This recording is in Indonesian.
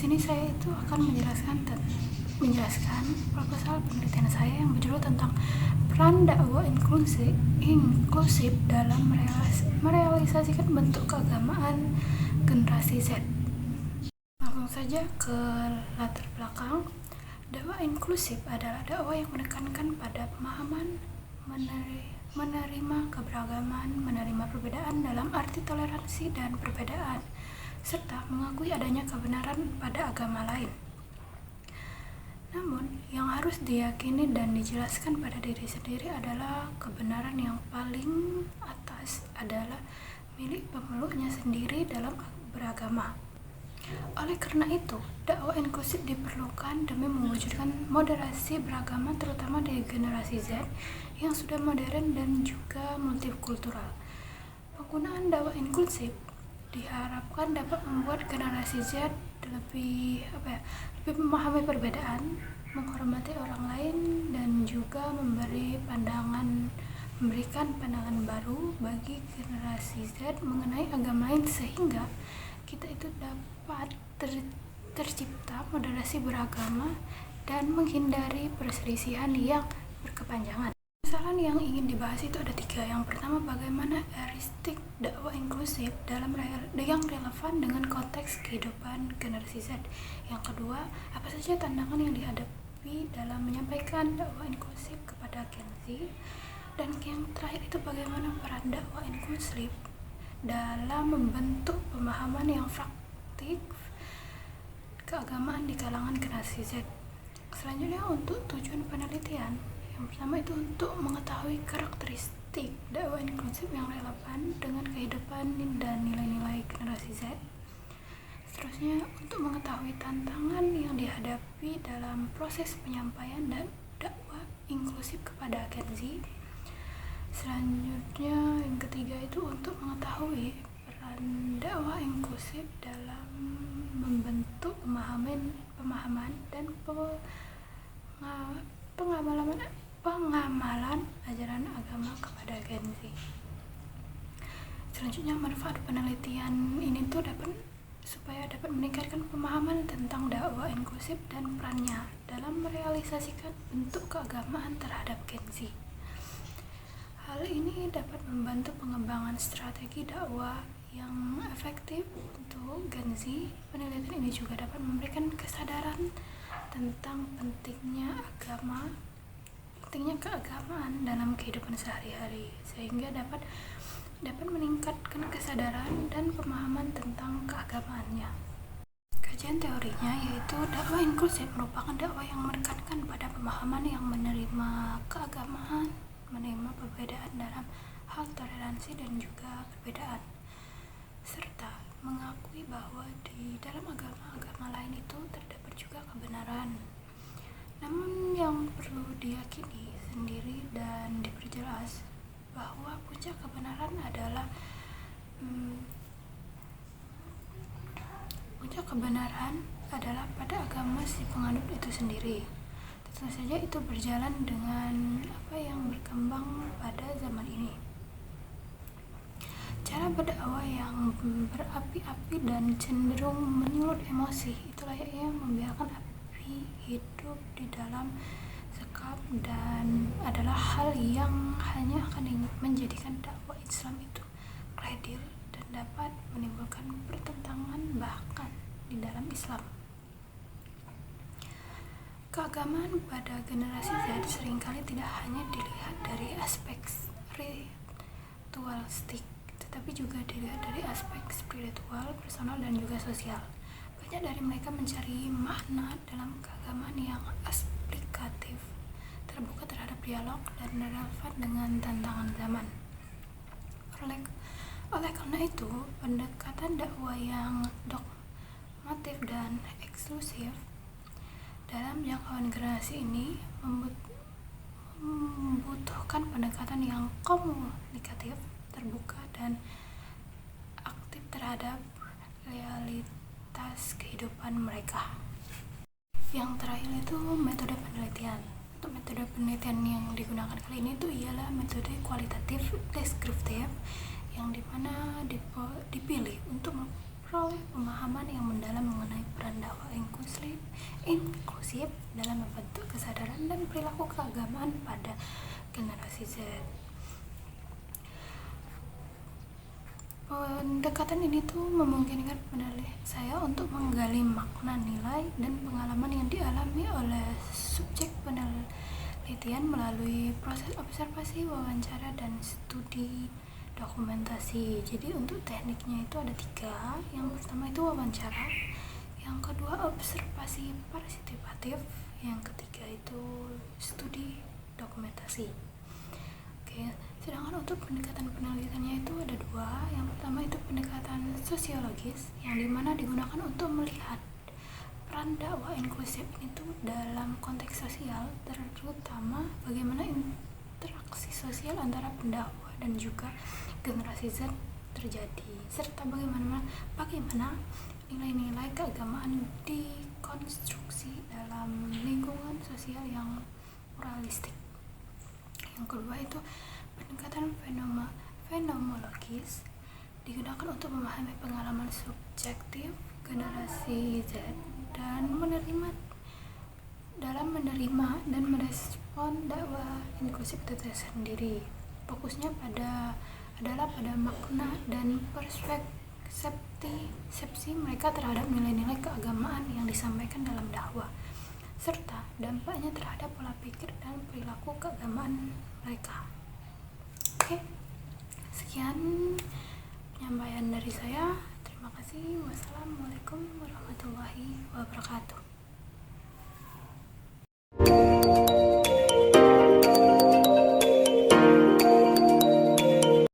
sini saya itu akan menjelaskan proposal penelitian saya yang berjudul tentang peran dakwah inklusif dalam merealisasikan bentuk keagamaan generasi Z. Langsung saja ke latar belakang. Dakwah inklusif adalah dakwah yang menekankan pada pemahaman menerima keberagaman, menerima perbedaan dalam arti toleransi dan perbedaan, serta mengakui adanya kebenaran pada agama lain. Namun, yang harus diyakini dan dijelaskan pada diri sendiri adalah kebenaran yang paling atas adalah milik pemeluknya sendiri dalam beragama. Oleh karena itu, dakwah inklusif diperlukan demi mewujudkan moderasi beragama terutama di generasi Z yang sudah modern dan juga multikultural. Penggunaan dakwah inklusif diharapkan dapat membuat generasi Z lebih memahami perbedaan, menghormati orang lain, dan juga memberikan pandangan baru bagi generasi Z mengenai agama lain sehingga kita itu dapat tercipta moderasi beragama dan menghindari perselisihan yang berkepanjangan. Masalah yang ingin dibahas itu ada 3. Yang pertama, bagaimana heuristik dakwah inklusif yang relevan dengan konteks kehidupan generasi Z. Yang kedua, apa saja tantangan yang dihadapi dalam menyampaikan dakwah inklusif kepada Gen Z. Dan yang terakhir itu bagaimana peran dakwah inklusif dalam membentuk pemahaman yang praktik keagamaan di kalangan generasi Z. Selanjutnya, untuk tujuan penelitian, yang pertama itu untuk mengetahui karakteristik dakwah inklusif yang relevan dengan kehidupan dan nilai-nilai generasi Z. Seterusnya, untuk mengetahui tantangan yang dihadapi dalam proses penyampaian dakwah inklusif kepada Gen Z. Selanjutnya, yang ketiga itu untuk mengetahui peran dakwah inklusif dalam membentuk pemahaman dan pengamalan ajaran agama kepada Gen Z. Selanjutnya, manfaat penelitian ini tuh supaya dapat meningkatkan pemahaman tentang dakwah inklusif dan perannya dalam merealisasikan bentuk keagamaan terhadap Gen Z. Hal ini dapat membantu pengembangan strategi dakwah yang efektif untuk Gen Z. Penelitian ini juga dapat memberikan kesadaran tentang pentingnya keagamaan dalam kehidupan sehari-hari, sehingga dapat meningkatkan kesadaran dan pemahaman tentang keagamaannya. Kajian teorinya yaitu dakwah inklusif merupakan dakwah yang menekankan pada pemahaman yang menerima keagamaan, menerima perbedaan dalam hal toleransi dan juga perbedaan, serta mengakui bahwa di dalam agama lain itu terdapat juga kebenaran. Namun yang perlu diyakini sendiri dan diperjelas bahwa puncak kebenaran adalah pada agama si penganut itu sendiri. Tentu saja itu berjalan dengan apa yang berkembang pada zaman ini. Cara berdakwah yang berapi-api dan cenderung menyulut emosi itu layaknya membiarkan api hidup di dalam sekam dan adalah hal yang hanya akan menjadikan dakwah Islam itu kredibel dan dapat menimbulkan pertentangan bahkan di dalam Islam. Keagamaan pada generasi Z seringkali tidak hanya dilihat dari aspek ritualistik, tetapi juga dilihat dari aspek spiritual, personal, dan juga sosial. Banyak dari mereka mencari makna dalam keagamaan yang aplikatif, terbuka terhadap dialog, dan relevan dengan tantangan zaman. Oleh karena itu, pendekatan dakwah yang dogmatik dan eksklusif dalam jangkauan generasi ini membutuhkan pendekatan yang komunikatif, terbuka, dan aktif terhadap realitas kehidupan mereka. Yang terakhir itu metode penelitian. Untuk metode penelitian yang digunakan kali ini itu ialah metode kualitatif deskriptif yang dimana dipilih untuk memperoleh pemahaman yang mendalam mengenai peran dakwah inklusif dalam membentuk kesadaran dan perilaku keagamaan pada generasi Z. Pendekatan ini tuh memungkinkan penulis saya untuk menggali makna, nilai, dan pengalaman yang dialami oleh subjek penelitian melalui proses observasi, wawancara, dan studi dokumentasi. Jadi untuk tekniknya itu ada 3. Yang pertama itu wawancara, yang kedua observasi partisipatif, yang ketiga itu studi dokumentasi. Oke, sedangkan untuk pendekatan penelitiannya itu ada 2. Yang pertama itu pendekatan sosiologis, yang dimana digunakan untuk melihat peran dakwah inklusif itu dalam konteks sosial, terutama bagaimana interaksi sosial antara pendakwa dan juga generasi Z terjadi, serta bagaimana nilai-nilai keagamaan dikonstruksi dalam lingkungan sosial yang pluralistik. Yang kedua itu pendekatan fenomenologis, digunakan untuk memahami pengalaman subjektif generasi Z dalam menerima dan merespon dakwah inklusif itu sendiri. Fokusnya adalah pada makna dan persepsi mereka terhadap nilai-nilai keagamaan yang disampaikan dalam dakwah, serta dampaknya terhadap pola pikir dan perilaku keagamaan mereka. Oke, sekian penyampaian dari saya. Terima kasih. Wassalamualaikum warahmatullahi wabarakatuh.